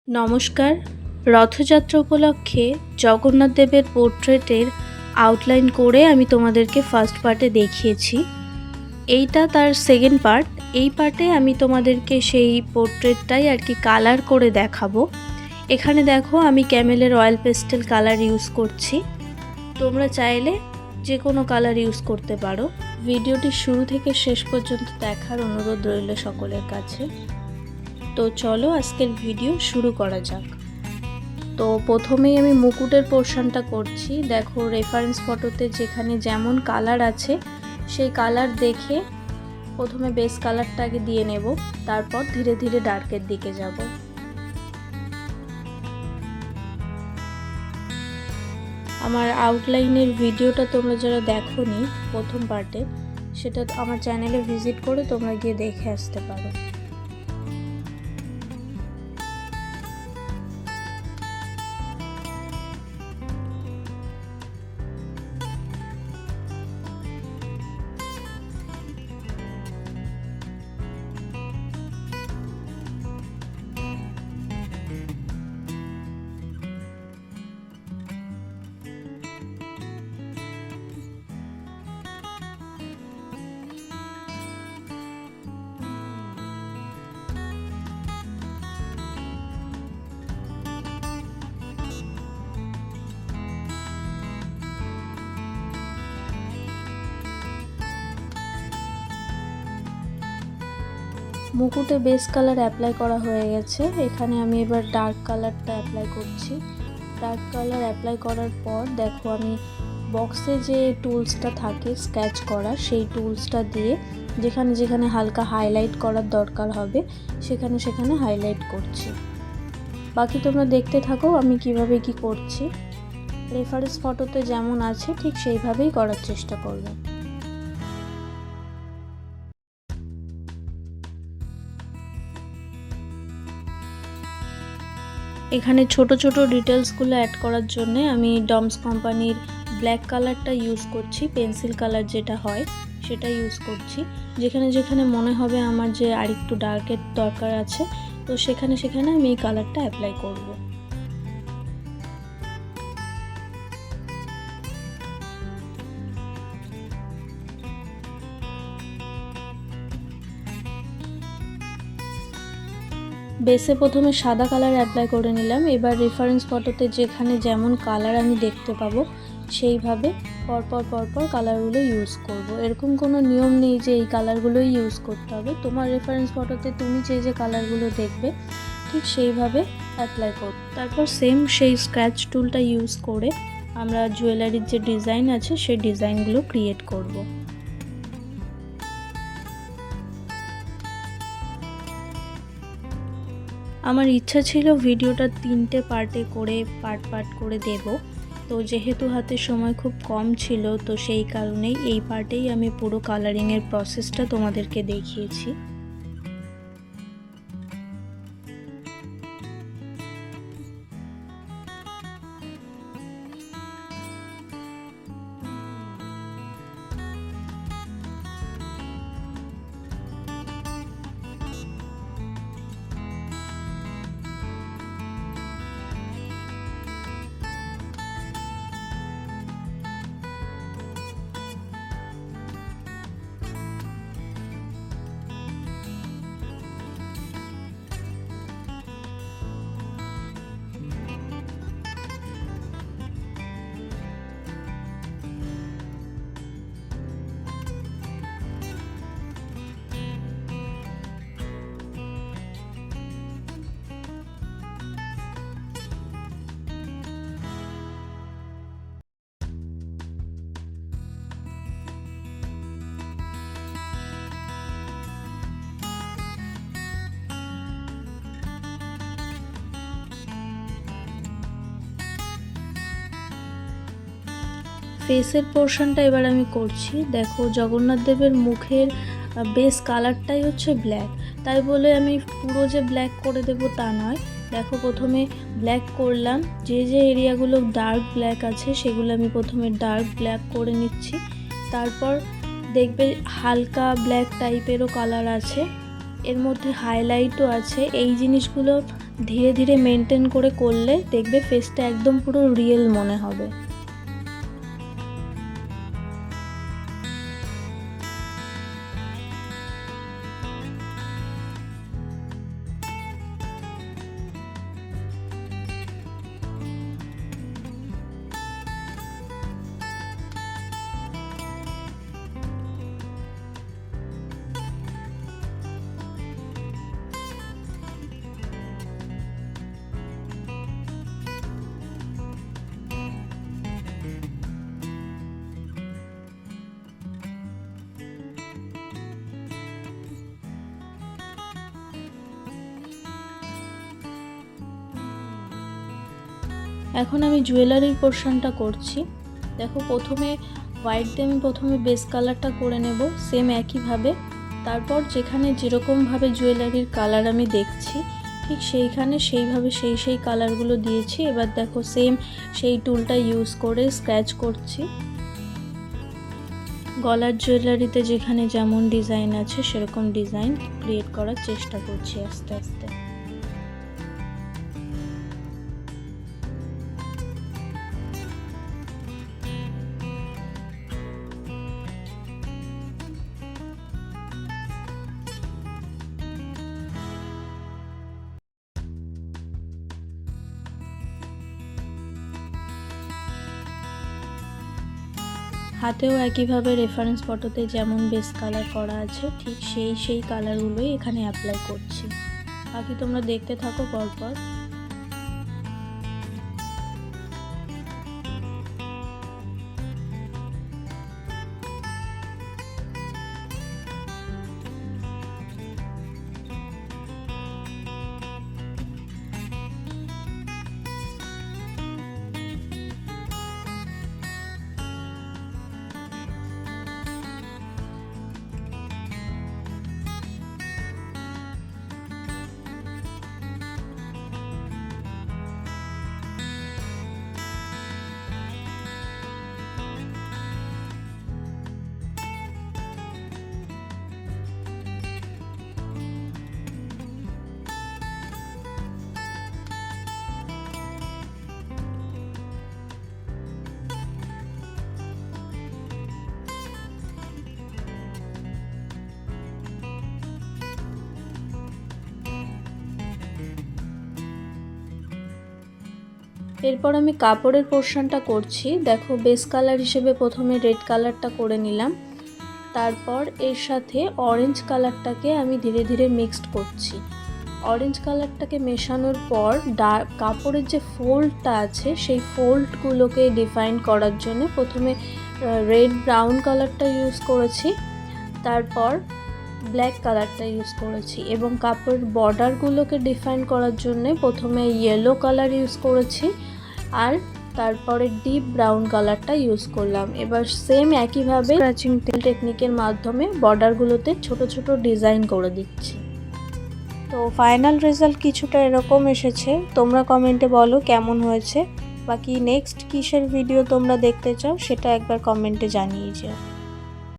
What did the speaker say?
নমস্কার। রথযাত্রা উপলক্ষে জগন্নাথ দেবের পোর্ট্রেটের আউটলাইন করে আমি তোমাদেরকে ফার্স্ট পার্টে দেখিয়েছি। এইটা তার সেকেন্ড পার্ট। এই পার্টে আমি তোমাদেরকে সেই পোর্ট্রেটটাই আর কি কালার করে দেখাবো। এখানে দেখো আমি ক্যামেলের অয়েল পেস্টেল কালার ইউজ করছি। তোমরা চাইলে যে কোনো কালার ইউজ করতে পারো। ভিডিওটি শুরু থেকে শেষ পর্যন্ত দেখার অনুরোধ রইল সকলের কাছে। তো চলো আজকের ভিডিও শুরু করা যাক। তো প্রথমেই আমি মুকুটের পোর্শনটা করছি। দেখো রেফারেন্স ফটোতে যেখানে যেমন কালার আছে সেই কালার দেখে প্রথমে বেস কালারটা আগে দিয়ে নেব, তারপর ধীরে ধীরে ডার্কের দিকে যাব। আমার আউটলাইনের ভিডিওটা তোমরা যারা দেখোনি প্রথম পার্টে, সেটা আমার চ্যানেলে ভিজিট করে তোমরা গিয়ে দেখে আসতে পারো। মুকুটে বেস কালার অ্যাপ্লাই করা হয়ে গেছে। এখানে আমি এবার ডার্ক কালারটা অ্যাপ্লাই করছি। ডার্ক কালার অ্যাপ্লাই করার পর দেখো আমি বক্সে যে টুলসটা থাকে স্কেচ করা, সেই টুলসটা দিয়ে যেখানে যেখানে হালকা হাইলাইট করার দরকার হবে সেখানে সেখানে হাইলাইট করছি। বাকি তোমরা দেখতে থাকো আমি কিভাবে কি করছি। রেফারেন্স ফটোতে যেমন আছে ঠিক সেইভাবেই করার চেষ্টা করবে। এখানে ছোট ছোট ডিটেলসগুলো অ্যাড করার জন্য আমি ডমস কোম্পানির ব্ল্যাক কালারটা ইউজ করছি। পেন্সিল কালার যেটা হয় সেটা ইউজ করছি। যেখানে যেখানে মনে হবে আমার যে আরেকটু ডার্কের দরকার আছে, তো সেখানে সেখানে আমি এই কালারটা অ্যাপ্লাই করব। বেসে প্রথমে সাদা কালার অ্যাপ্লাই করে নিলাম। এবার রেফারেন্স ফটোতে যেখানে যেমন কালার আমি দেখতে পাবো সেইভাবে পরপর পরপর কালারগুলো ইউজ করব। এরকম কোনো নিয়ম নেই যে এই কালারগুলোই ইউজ করতে হবে। তোমার রেফারেন্স ফটোতে তুমি যে কালারগুলো দেখবে ঠিক সেইভাবে অ্যাপ্লাই করব। তারপর সেম সেই স্ক্র্যাচ টুলটা ইউজ করে আমরা জুয়েলারির যে ডিজাইন আছে সেই ডিজাইনগুলো ক্রিয়েট করব। আমার ইচ্ছা ছিল ভিডিওটা 3টে পার্টে করে পার্ট করে দেব। তো যেহেতু হাতে সময় খুব কম ছিল, তো সেই কারণেই এই পার্টেই আমি পুরো কালারিংয়ের প্রসেসটা তোমাদেরকে দেখিয়েছি। ফেসের পোর্শনটা এবার আমি করছি। দেখো জগন্নাথ দেবের মুখের বেস কালারটাই হচ্ছে ব্ল্যাক, তাই বলে আমি পুরো যে ব্ল্যাক করে দেব তা নয়। দেখো প্রথমে ব্ল্যাক করলাম, যে এরিয়াগুলো ডার্ক ব্ল্যাক আছে সেগুলো আমি প্রথমে ডার্ক ব্ল্যাক করে নিচ্ছি। তারপর দেখবে হালকা ব্ল্যাক টাইপেরও কালার আছে, এর মধ্যে হাইলাইটও আছে। এই জিনিসগুলো ধীরে ধীরে মেনটেন করে করলে দেখবে ফেসটা একদম পুরো রিয়েল মনে হবে। এখন আমি জুয়েলারির পোর্শনটা করছি। দেখো প্রথমে হোয়াইট দিয়ে আমি প্রথমে বেস কালারটা করে নেব সেম একইভাবে। তারপর যেখানে যেরকমভাবে জুয়েলারির কালার আমি দেখছি ঠিক সেইখানে সেইভাবে সেই কালারগুলো দিয়েছি। এবার দেখো সেম সেই টুলটা ইউজ করে স্ক্র্যাচ করছি। গলার জুয়েলারিতে যেখানে যেমন ডিজাইন আছে সেরকম ডিজাইন ক্রিয়েট করার চেষ্টা করছি আস্তে আস্তে। হাতেও একইভাবে রেফারেন্স ফটোতে যেমন বেস কালার করা আছে ঠিক সেই কালারগুলোই এখানে অ্যাপ্লাই করছি। বাকি তোমরা দেখতে থাকো পরপর। এরপর আমি কাপড়ের পোর্শনটা করছি। দেখো বেস কালার হিসেবে প্রথমে রেড কালারটা করে নিলাম, তারপর এর সাথে অরেঞ্জ কালারটাকে আমি ধীরে ধীরে মিক্সড করছি। অরেঞ্জ কালারটাকে মেশানোর পর কাপড়ের যে ফোল্ডটা আছে সেই ফোল্ডগুলোকে ডিফাইন করার জন্য প্রথমে রেড ব্রাউন কালারটা ইউজ করেছি, তারপর ব্ল্যাক কালারটা ইউজ করেছি এবং কাপড়ের বর্ডারগুলোকে ডিফাইন করার জন্য প্রথমে ইয়েলো কালার ইউজ করেছি আর তারপরে ডিপ ব্রাউন কালারটা ইউজ করলাম। এবার সেম একইভাবে স্ক্র্যাচিং টেকনিকের মাধ্যমে বর্ডারগুলোতে ছোট ছোট ডিজাইন করে দিচ্ছি। তো ফাইনাল রেজাল্ট কিছুটা এরকম এসেছে। তোমরা কমেন্টে বলো কেমন হয়েছে। বাকি নেক্সট কিসের ভিডিও তোমরা দেখতে চাও সেটা একবার কমেন্টে জানিয়ে যাও।